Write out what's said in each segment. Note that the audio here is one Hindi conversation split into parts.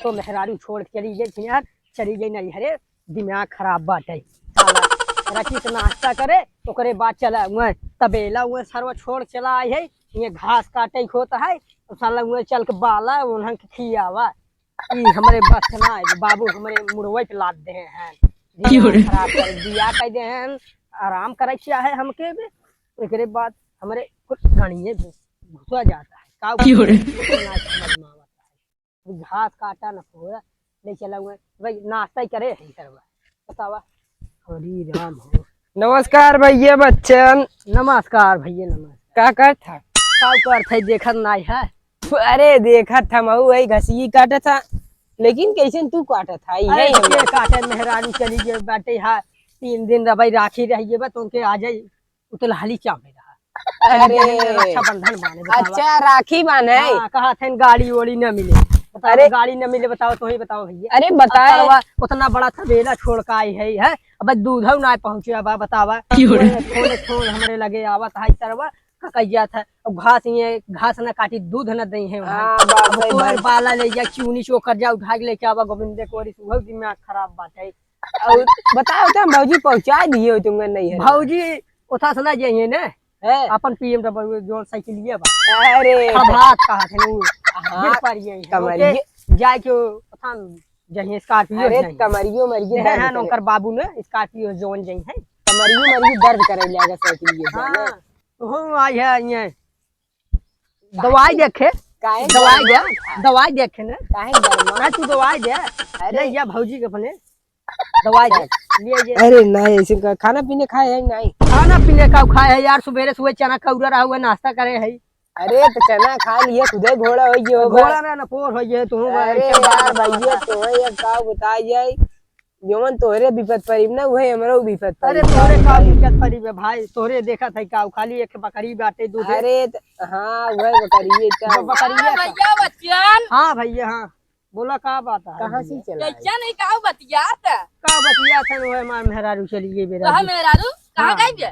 तो मेहरारू छोड़ के चली गई यार, चली गई नहीं हरे दिमाग खराब बाटे। रखी तो नाश्ता करे तो करे बाद चला हुए तबेला हुए सर्व छोड़ चला आई है, ये घास काटे होता है तो साला हुए चल के बाला उन्हें खियावा। ई हमारे बस ना है बाबू, हमारे मुड़वे पे लाद दे हैं, दिमाग खराब कर दिया कह दे हैं, आराम करे है हमके भी। एकरे बाद हमारे कुछ गणिये घुसा जाता है घास काटा न पूरा ले चला हुआ भाई, नाश्ता ही करे है करवा बतावा। हरी राम हो। नमस्कार भैया बच्चन। नमस्कार भैया नमस्कार। का कर था? का कर थे देखत नहीं है? अरे देखा था मऊ वही घसी काटा था, लेकिन कैसे तू काटा था? ये काटे मेहरानी चली गई बाटे है, 3 दिन रही राखी रही बस उनके आ जाये उतल हाली चामे रहा। अरे रक्षाबंधन माने अच्छा राखी बाने कहा थे गाड़ी वोड़ी न मिले। अरे गाड़ी न मिले बताओ तो ही बताओ भैया। अरे बताए उतना बड़ा तबेला छोड़ का आई है अब दूध ना पहुँचे। अब बतावा छोड़ हमारे लगे आवत है सरवा कहिया था। अब घास न काटी दूध न दे है बाला ले जा चूनी चोकर जा उठा के लेके आवा गोविंदे को। दिमाग खराब बात है। और बताओ तो भौजी पहुंचा दिए तुमने नहीं है? भौजी उठा सुना जाइए ना अपन BMW जो साइकिल अरे कहा थे जाए के जही स्कॉर्पियो कमरियो मरियो है नौकर बाबू ने स्कॉर्पियो जोन जही है कमरियो मरियो दर्द करे लगा साइकिल। हो आई है ये दवाई देखे दवाई देखे ना काहे डरमा तू दवाई दे। अरे या भौजी के अपने दवाई दे लिए। अरे नहीं ऐसे खाना पीने खाए है? नहीं खाना पीने का खाए है यार, सुबह सुबह चना कौरा रहा हुआ नाश्ता करे है। अरे तो चना खा लिए खुदे घोड़ा हो गयो घोड़ा ना न पोर हो गए तू। अरे यार भैया तो है का बता जाए जोमन तोहरे विपत परिम ना वही हमरो विपत परिम। अरे तोरे का विपत परिम है भाई, तोरे देखा था का खाली एक बकरी बाटे दूध। अरे हां वही बकरी है भैया बच्चन। हां भैया हां बोला का बात है? कहां से चला कैसा नहीं का बतियात का बतिया था वो मार मेहरारू चली गई बेरा। कहां मेहरारू कहां गई बे?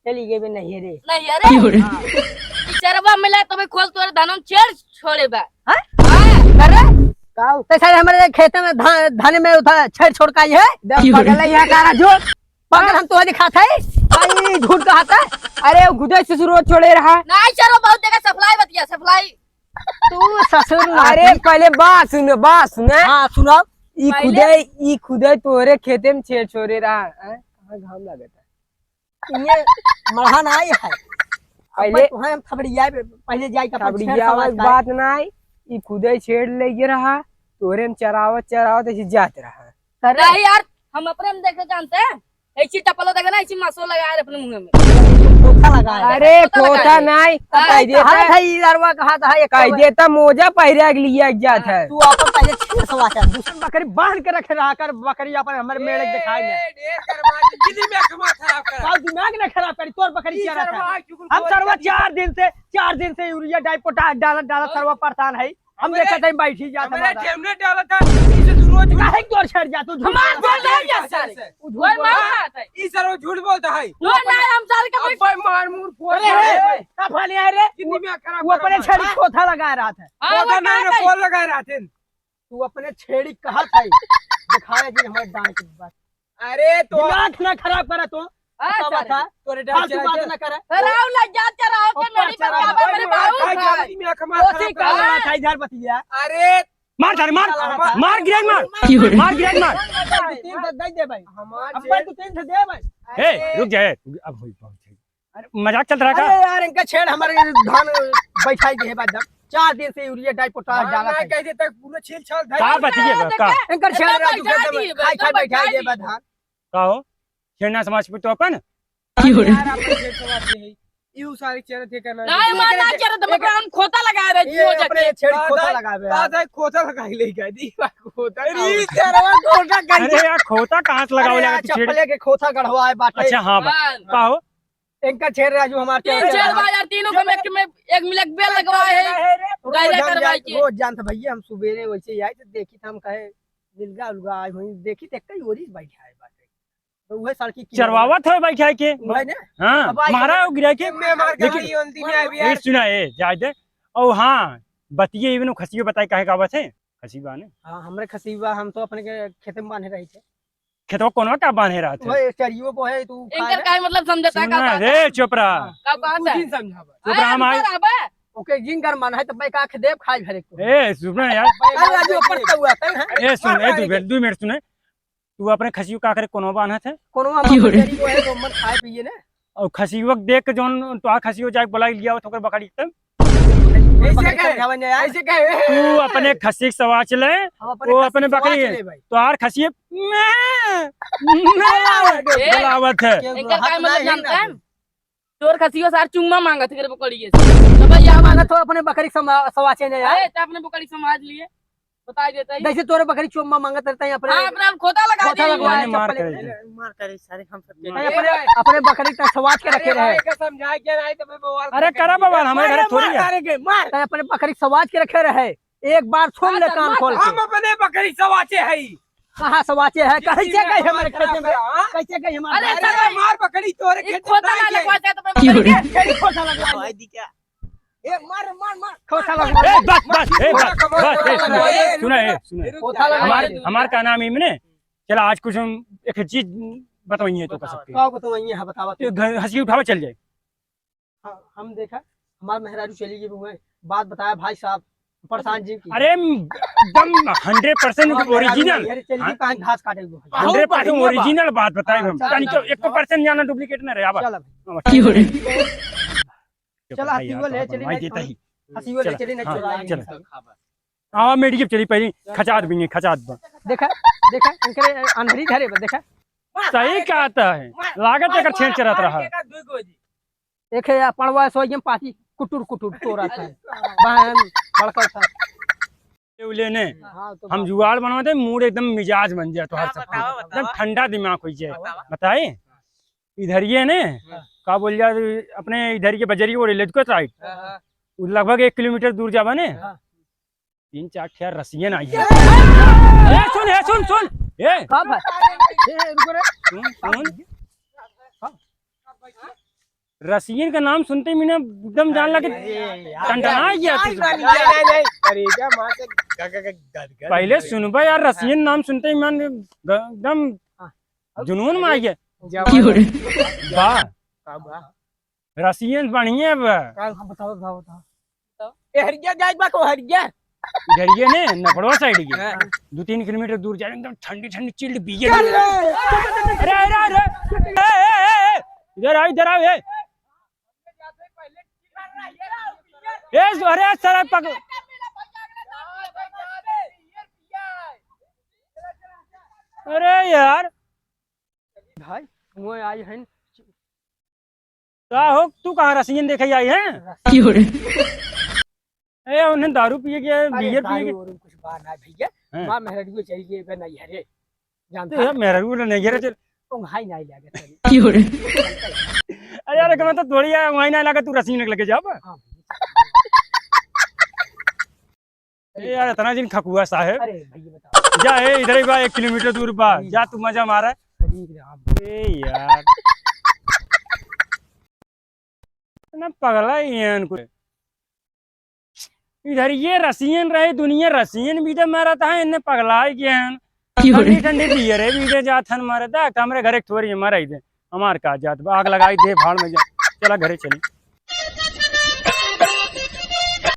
चली गई बे नहीं रे नहीं अरे चरवा मिला तो भाई खोल तोरे धनम छेड़ छोड़े बा। हां अरे काऊ ते सारे हमारे खेत में धान में उठा छेड़ छोड़ का है पगल यहां का झूठ पगल हम तो दिखा था भाई झूठ कहा था। अरे गुदे ससुर रोज छोड़े रहा नहीं चलो बहुत देखा सप्लाई बतिया सप्लाई तू ससुर। अरे पहले बात सुन। हां सुनाओ। ई खुदे तोरे खेते में छेड़ छोड़े रहा कहां घाम लगता ये मरहन आई है पहले हम खबरिया पहले जाई का खबरिया बात नहीं ई खुदे छेड़ ले रहा तोरे में चरावत ऐसे जात रहा। नहीं यार हम अपने में देखे जानते हैं ऐसी टपलो देखे ना ऐसी मसो लगा रहे अपने मुंह में खोखा लगा। अरे खोता नहीं कह देता है इधरवा कहा था ये कह देता मोजा पहिरा के लिए जात है। तू अपन पहले छेड़वा कर दूसरी बकरी बांध के रख रहा कर बकरी अपन हमरे मेढ़ दिखाएंगे। दिमाग ना खराब करी तोर बकरी क्या रखा हम सरवा 4 दिन से यूरिया डाई पोटाश डाला सरवा परेशान है। हम देखा था बैठी जाता है ठेमने डाला था रोज काहे तोर छेड़ जा तू हमार बोल नहीं है सर कोई मार ई सर झूठ बोलता है वो नहीं हम साल का भाई मार मुर फोड़ है का फानी है रे कितनी में खराब वो अपने छेड़ी खोथा लगा रहा था। खोथा नहीं खोल लगा रहा थे तू अपने छेड़ी कहा था दिखाया कि हमारे डांट की बात। अरे तो दिमाग ना खराब करा तो था तोरे बात ना करा राव लग जा चराओ के मेरी पर मेरे बाबू ओसी का लड़ा था इधर बतिया। अरे मार गिरेन मार 3 से दे भाई अब भाई तू 3 से दे भाई। ए रुक जा अब होई अरे मजाक चल रहा अरे का? यार इनका छेड़ हमारे धान बैठाई के है बाद 4 दिन से यूरिया डाई पोटाश डाला था कैसे तक पूरा छील छाल का बतिए का इनका छेड़ राजू के खाई बैठाई दे बाद धान का हो छेड़ना समाज पे तो अपन यार अपन छेड़ सवाते है यू सारी चेहरे थे करना नहीं माना चेहरे तो मैं हम खोता लगा रहे ये हो अपने जाके छेड़ खोता लगावे का था खोता लगा ले गई दी खोता अरे तेरा खोता अरे यार खोता कहां से लगावे लगा छेड़? चप्पले के खोता गढ़वा है बाटे। अच्छा हां का हो इनका छेड़ राजू हमारे 3-4 तीनों को में एक मिलक बेल लगवाए है गायला करवाई के रोज जानते भैया हम सुबह वैसे आई तो देखी था हम कहे मिलगा उलगा आई हुई देखी तो कई ओरी बैठा है बाटे तो वह सड़की चरवावत है बैठा के वही ना हां मारा हो गिरा के मैं मार के अंतिम में अभी ये सुना ए जाय दे ओ हां बतिए इवन खसियो बताई काहे का बात है खसी बाने हाँ हमरे खसीबा हम तो अपने के खेत में बांधे रही थे खेतवा कोनो का बांधे रहा थे ओए चरियो को है तू इनकर काय मतलब समझता है सुनना रे चोपड़ा का कहता है समझावा चोपड़ा हम आए ओके जिन कर मन है तो भाई का देव खाए घरे को ए सुन यार अरे राजू ऊपर से हुआ है ए सुन ए 2 मिनट सुने तू अपने खसियो का करे कोनो बांधा थे कोनो हम चरी को है तो मन खाए पिए ना और खसियो देख के जोन तो खसियो जाके बुला लिया तो बकरी तब ऐसे कहे तू अपने खसी सवा चले वो अपने बकरी तो आर खसी बुलावत है इनकर काय मतलब जानता है चोर खसियो सार चुम्मा मांगत करे पकड़िए तो भाई या मांगा तो अपने बकरी सवाचे ने यार अरे तो अपने पकड़ी समाज लिए बता देता है जैसे तोरे बकरी चुम्मा मांगत रहता है अपने हां अपना खोता लगा खोता लगवा दिया मार चप्पल करे मार करे सारे हम सब अपने बकरी का सवाच के रखे रहे समझा के नहीं तो मैं बवाल अरे करा बाबा हमारे घर थोड़ी है मार अपने बकरी सवाच के रखे रहे एक बार छोड़ ले कान खोल के हम अपने बकरी सवाचे है कहाँ सवाचे है कैसे गए हमारे खेत में कैसे गए हमारे अरे अरे मार बकरी तोरे एक खेत खोता ना लगवाता है तो मैं पकड़ी खोता लगवा ए मार मार मार खोता ए लगवा बस सुना सुना खोता लगवा हमार का नाम इमने चला आज कुछ हम एक चीज बताइए तो कर सकते का को तुम ये बतावा हैं हंसी उठावे चल जाए हम देखा हमारे मेहरारू चली गई हुए बात बताया भाई साहब प्रशांत जी की अरे एकदम 100% ओरिजिनल चली कहाँ घास काटे हुए 100% ओरिजिनल बात बताए हम यानी तो 1% जाना डुप्लीकेट ना रहे आबा चल चल हसी वो ले चली भाई देता ही हसी वो ले चली नहीं हाँ, चुराई चल। हां मेडिकल चली पहले खचात भी खचात देखा देखा इनके अनहरी धरे देखा सही कहता है लागत अगर छेड़ चरत रहा एक है पड़वा सो एकदम पाती कुटुर कुटुर तोरा था बहन बड़का था लेने हाँ तो हम जुगाड़ बनवाते मूड एकदम मिजाज बन जाए तो हर सब एकदम ठंडा दिमाग हो जाए बताए इधर ये ने का बोल जा अपने इधर के बजरी और लेजको राइट लगभग 1 किलोमीटर दूर जावा ने 3-4 ठेर रसियन आई है ए सुन ए का भाई ए रुको रे सुन रसियन का नाम सुनते ही मैंने एकदम जान लगे टंटना गया पहले सुनबा यार रसियन नाम सुनते ही मैं एकदम जुनून में आ गया वाह रसियन बढ़िया बताओ बताओ बताओ हरिया जाए बा को हरिया इधर ये ने नपड़वा साइड के 2-3 किलोमीटर दूर जाए एकदम ठंडी ठंडी चिल्ड बीगे अरे इधर आओ अरे सर पक अरे यार भाई वो आई है का हो तू कहाँ रसियन देखे आई है ए उन्हें दारू पिए गया बियर पिए गया कुछ बात ना भैया हाँ। मां मेहरारू को चाहिए बे नहीं हरे जानता तो मेरा रूल नहीं गिरे चल तो हाई नहीं लगे अरे यार मैं तो थोड़ी है वहीं ना लगा तू रसियन लेके जा हां ए यार इतना दिन खकुआ साहब अरे भैया बताओ जा ए इधर ही बा 1 किलोमीटर दूर बा जा तू मजा मारा ठीक है ए यार ना पगला ही है इनको इधर ये रसियन रहे दुनिया रसियन भी तो मारा था इन्हें पगला ही गया है ठंडी ठंडी बियर है भी जात हन मारे था हमरे घर एक थोड़ी मारा ही दे हमार का जात आग लगाई दे भाड़ में जा चला घरे चली